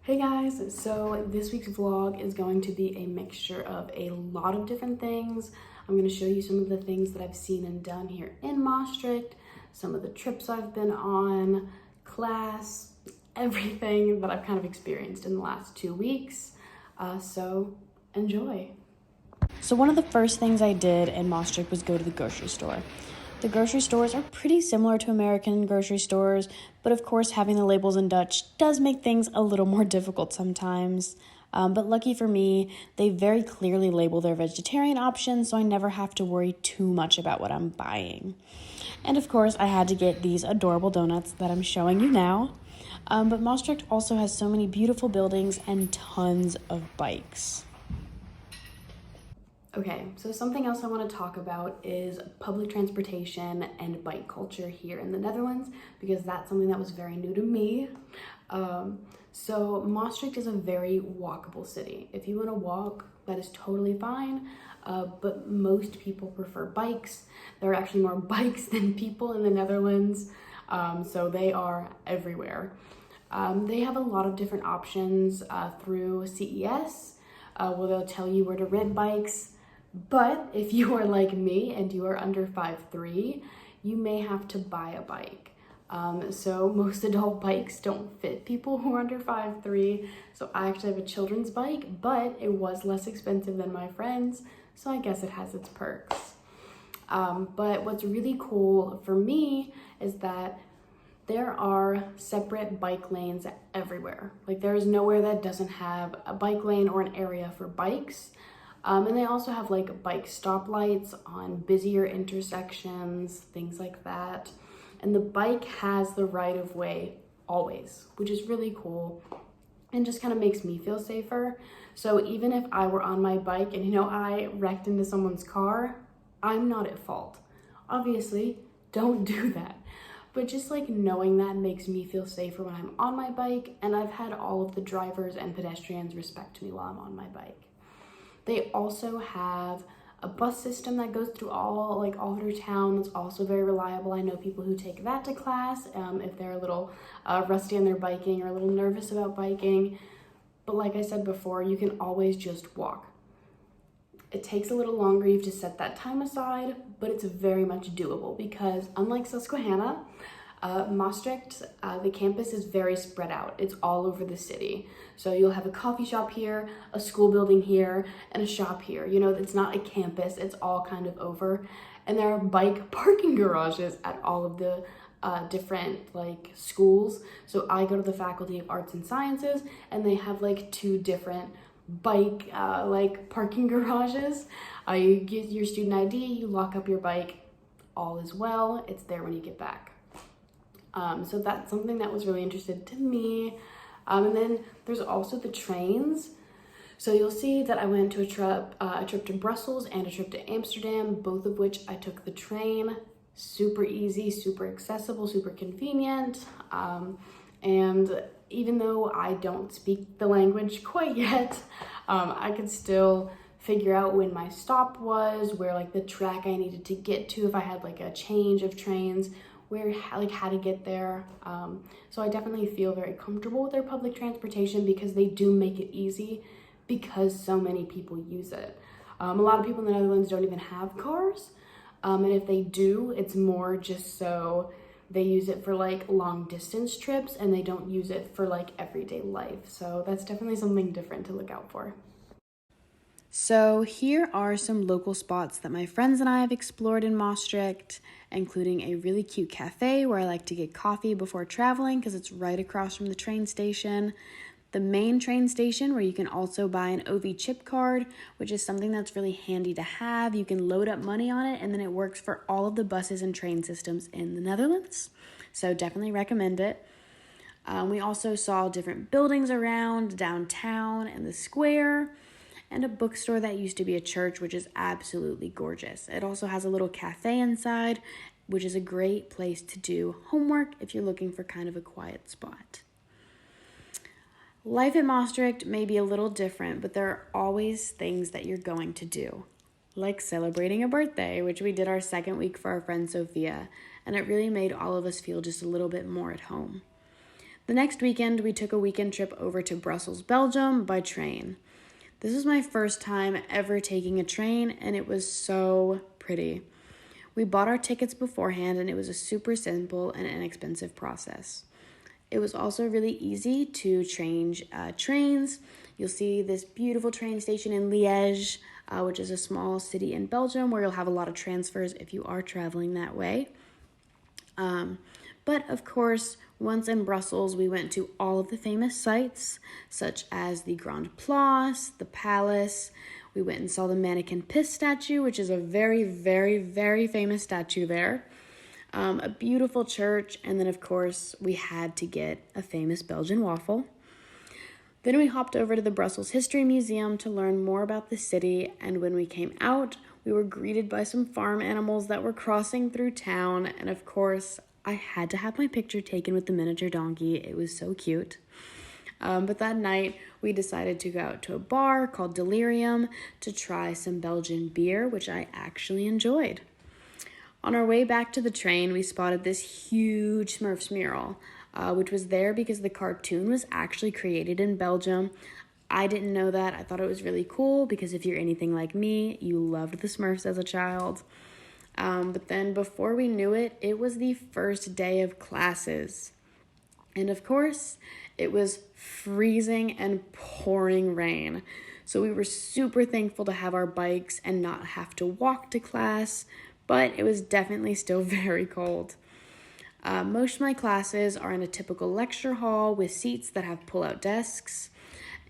Hey guys, so this week's vlog is going to be a mixture of a lot of different things. I'm going to show you some of the things that I've seen and done here in Maastricht, some of the trips I've been on, class, everything that I've kind of experienced in the last 2 weeks. So enjoy. So one of the first things I did in Maastricht was go to the grocery store. The grocery stores are pretty similar to American grocery stores, but of course having the labels in Dutch does make things a little more difficult sometimes. But lucky for me, they very clearly label their vegetarian options, so I never have to worry too much about what I'm buying. And of course, I had to get these adorable donuts that I'm showing you now. But Maastricht also has so many beautiful buildings and tons of bikes. Okay, so something else I want to talk about is public transportation and bike culture here in the Netherlands, because that's something that was very new to me. So Maastricht is a very walkable city. If you want to walk, that is totally fine, but most people prefer bikes. There are actually more bikes than people in the Netherlands, so they are everywhere. They have a lot of different options through CES, where they'll tell you where to rent bikes. But if you are like me and you are under 5'3", you may have to buy a bike. So most adult bikes don't fit people who are under 5'3". So I actually have a children's bike, but it was less expensive than my friend's. So I guess it has its perks. But what's really cool for me is that there are separate bike lanes everywhere. Like there is nowhere that doesn't have a bike lane or an area for bikes. And they also have like bike stoplights on busier intersections, things like that. And the bike has the right of way always, which is really cool and just kind of makes me feel safer. So even if I were on my bike and I wrecked into someone's car, I'm not at fault. Obviously, don't do that. But just like knowing that makes me feel safer when I'm on my bike, and I've had all of the drivers and pedestrians respect me while I'm on my bike. They also have a bus system that goes through all through town. That's also very reliable. I know people who take that to class if they're a little rusty on their biking or a little nervous about biking. But like I said before, you can always just walk. It takes a little longer. You have to set that time aside, but it's very much doable because unlike Susquehanna, Maastricht, the campus is very spread out. It's all over the city. So you'll have a coffee shop here, a school building here, and a shop here. It's not a campus, it's all kind of over. And there are bike parking garages at all of the different schools. So I go to the Faculty of Arts and Sciences, and they have 2 different bike parking garages. You get your student ID, you lock up your bike, all is well. It's there when you get back. So that's something that was really interesting to me. And then there's also the trains. So you'll see that I went to a trip to Brussels and a trip to Amsterdam, both of which I took the train. Super easy, super accessible, super convenient. And even though I don't speak the language quite yet, I could still figure out when my stop was, where the track I needed to get to, if I had a change of trains, how to get there. So I definitely feel very comfortable with their public transportation because they do make it easy because so many people use it. A lot of people in the Netherlands don't even have cars. And if they do, it's more just so they use it for long distance trips and they don't use it for everyday life. So that's definitely something different to look out for. So here are some local spots that my friends and I have explored in Maastricht, including a really cute cafe where I like to get coffee before traveling because it's right across from the train station. The main train station where you can also buy an OV chip card, which is something that's really handy to have. You can load up money on it and then it works for all of the buses and train systems in the Netherlands. So definitely recommend it. We also saw different buildings around downtown and the square, and a bookstore that used to be a church, which is absolutely gorgeous. It also has a little cafe inside, which is a great place to do homework if you're looking for kind of a quiet spot. Life at Maastricht may be a little different, but there are always things that you're going to do, like celebrating a birthday, which we did our second week for our friend Sophia, and it really made all of us feel just a little bit more at home. The next weekend, we took a weekend trip over to Brussels, Belgium by train. This was my first time ever taking a train, and it was so pretty. We bought our tickets beforehand, and it was a super simple and inexpensive process. It was also really easy to change trains. You'll see this beautiful train station in Liège, which is a small city in Belgium where you'll have a lot of transfers if you are traveling that way. But of course, once in Brussels, we went to all of the famous sites, such as the Grand Place, the Palace. We went and saw the Mannequin Pis statue, which is a very, very, very famous statue there. A beautiful church, and then of course, we had to get a famous Belgian waffle. Then we hopped over to the Brussels History Museum to learn more about the city, and when we came out, we were greeted by some farm animals that were crossing through town, and of course, I had to have my picture taken with the miniature donkey. It was so cute. But that night, we decided to go out to a bar called Delirium to try some Belgian beer, which I actually enjoyed. On our way back to the train, we spotted this huge Smurfs mural, which was there because the cartoon was actually created in Belgium. I didn't know that. I thought it was really cool because if you're anything like me, you loved the Smurfs as a child. But then before we knew it, it was the first day of classes. And of course, it was freezing and pouring rain. So we were super thankful to have our bikes and not have to walk to class, but it was definitely still very cold. Most of my classes are in a typical lecture hall with seats that have pull-out desks,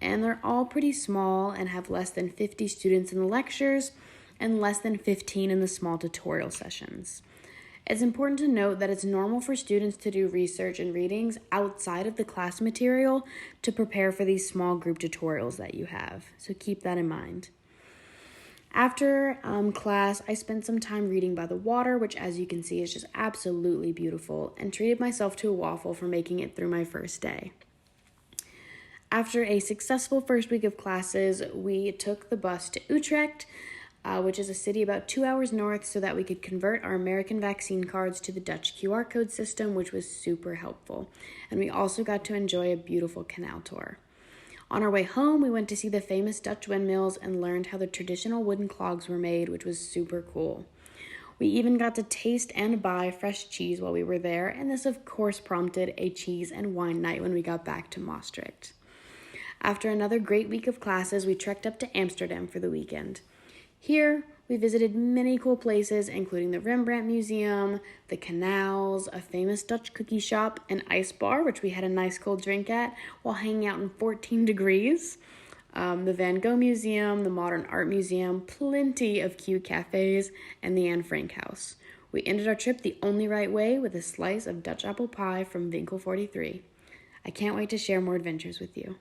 and they're all pretty small and have less than 50 students in the lectures and less than 15 in the small tutorial sessions. It's important to note that it's normal for students to do research and readings outside of the class material to prepare for these small group tutorials that you have, so keep that in mind. After class, I spent some time reading by the water, which as you can see is just absolutely beautiful, and treated myself to a waffle for making it through my first day. After a successful first week of classes, we took the bus to Utrecht, which is a city about 2 hours north, so that we could convert our American vaccine cards to the Dutch QR code system, which was super helpful. And we also got to enjoy a beautiful canal tour. On our way home, we went to see the famous Dutch windmills and learned how the traditional wooden clogs were made, which was super cool. We even got to taste and buy fresh cheese while we were there, and this of course prompted a cheese and wine night when we got back to Maastricht. After another great week of classes, we trekked up to Amsterdam for the weekend. Here, we visited many cool places, including the Rembrandt Museum, the canals, a famous Dutch cookie shop, an ice bar, which we had a nice cold drink at while hanging out in 14 degrees, the Van Gogh Museum, the Modern Art Museum, plenty of cute cafes, and the Anne Frank House. We ended our trip the only right way with a slice of Dutch apple pie from Winkel 43. I can't wait to share more adventures with you.